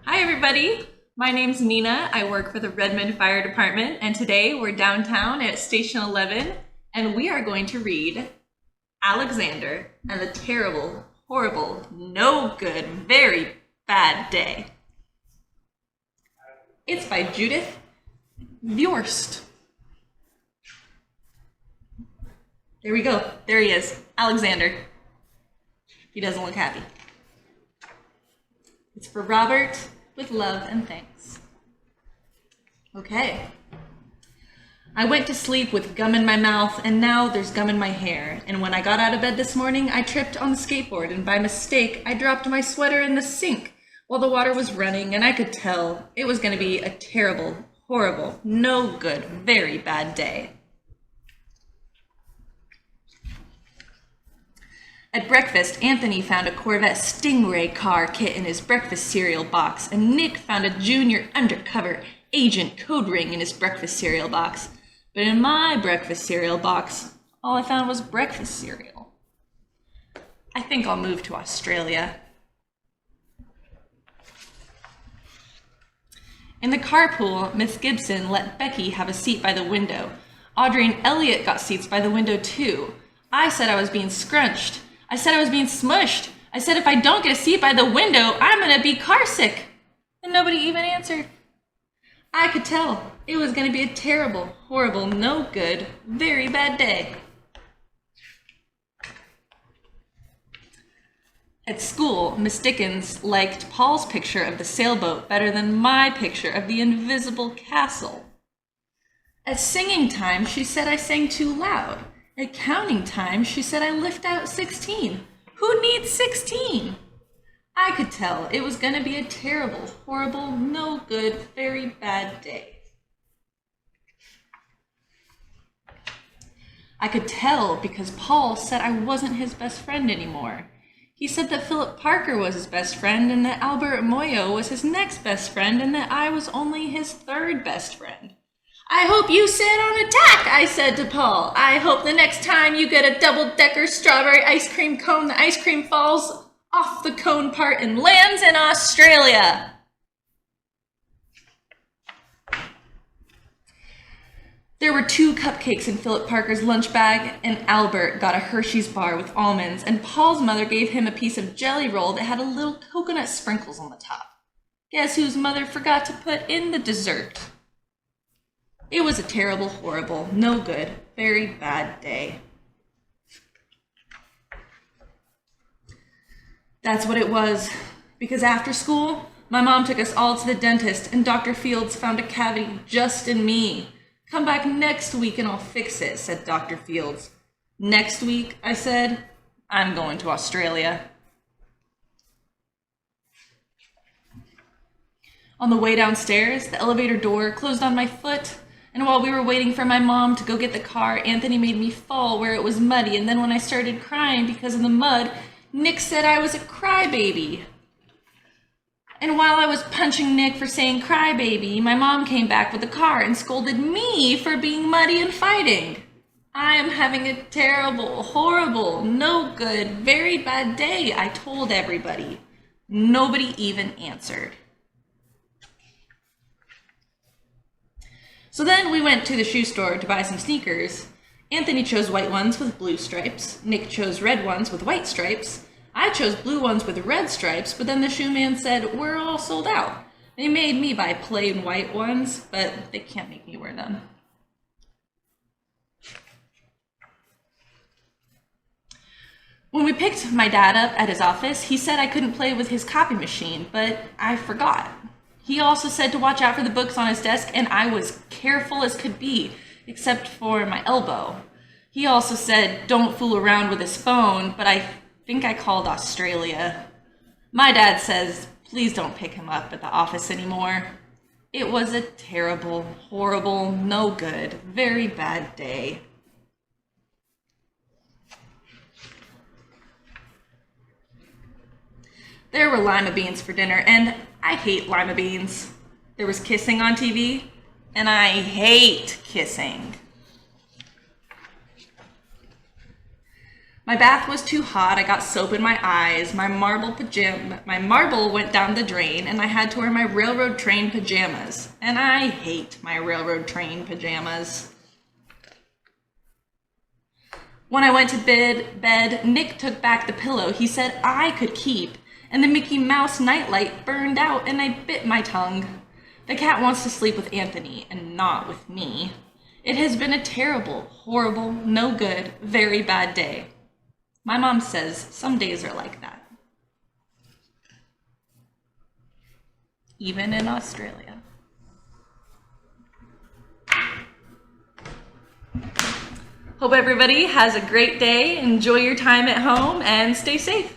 Hi everybody, my name's Nina. I work for the Redmond Fire Department, and today we're downtown at Station 11 and we are going to read Alexander and the Terrible, Horrible, No Good, Very Bad Day. It's by Judith Viorst. There we go. There he is, Alexander. He doesn't look happy. It's for Robert, with love and thanks. Okay. I went to sleep with gum in my mouth, and now there's gum in my hair. And when I got out of bed this morning, I tripped on the skateboard, and by mistake, I dropped my sweater in the sink while the water was running, and I could tell it was going to be a terrible, horrible, no good, very bad day. At breakfast, Anthony found a Corvette Stingray car kit in his breakfast cereal box, and Nick found a junior undercover agent code ring in his breakfast cereal box. But in my breakfast cereal box, all I found was breakfast cereal. I think I'll move to Australia. In the carpool, Miss Gibson let Becky have a seat by the window. Audrey and Elliot got seats by the window too. I said I was being scrunched. I said I was being smushed. I said if I don't get a seat by the window, I'm gonna be car sick. And nobody even answered. I could tell it was gonna be a terrible, horrible, no good, very bad day. At school, Miss Dickens liked Paul's picture of the sailboat better than my picture of the invisible castle. At singing time, she said I sang too loud. At counting time, she said I left out 16. Who needs 16? I could tell it was going to be a terrible, horrible, no good, very bad day. I could tell because Paul said I wasn't his best friend anymore. He said that Philip Parker was his best friend and that Albert Moyo was his next best friend and that I was only his third best friend. I hope you sit on a tack, I said to Paul. I hope the next time you get a double-decker strawberry ice cream cone, the ice cream falls off the cone part and lands in Australia. There were 2 cupcakes in Philip Parker's lunch bag, and Albert got a Hershey's bar with almonds, and Paul's mother gave him a piece of jelly roll that had a little coconut sprinkles on the top. Guess whose mother forgot to put in the dessert? It was a terrible, horrible, no good, very bad day. That's what it was, because after school, my mom took us all to the dentist and Dr. Fields found a cavity just in me. Come back next week and I'll fix it, said Dr. Fields. Next week, I said, I'm going to Australia. On the way downstairs, the elevator door closed on my foot. And while we were waiting for my mom to go get the car, Anthony made me fall where it was muddy. And then when I started crying because of the mud, Nick said I was a crybaby. And while I was punching Nick for saying crybaby, my mom came back with the car and scolded me for being muddy and fighting. I am having a terrible, horrible, no good, very bad day, I told everybody. Nobody even answered. So then we went to the shoe store to buy some sneakers. Anthony chose white ones with blue stripes. Nick chose red ones with white stripes. I chose blue ones with red stripes, but then the shoe man said, we're all sold out. They made me buy plain white ones, but they can't make me wear them. When we picked my dad up at his office, he said I couldn't play with his copy machine, but I forgot. He also said to watch out for the books on his desk, and I was careful as could be, except for my elbow. He also said don't fool around with his phone, but I think I called Australia. My dad says please don't pick him up at the office anymore. It was a terrible, horrible, no good, very bad day. There were lima beans for dinner, and I hate lima beans. There was kissing on TV, and I hate kissing. My bath was too hot, I got soap in my eyes, my marble went down the drain, and I had to wear my railroad train pajamas. And I hate my railroad train pajamas. When I went to bed, Nick took back the pillow he said I could keep, and the Mickey Mouse nightlight burned out and I bit my tongue. The cat wants to sleep with Anthony and not with me. It has been a terrible, horrible, no good, very bad day. My mom says some days are like that. Even in Australia. Hope everybody has a great day. Enjoy your time at home and stay safe.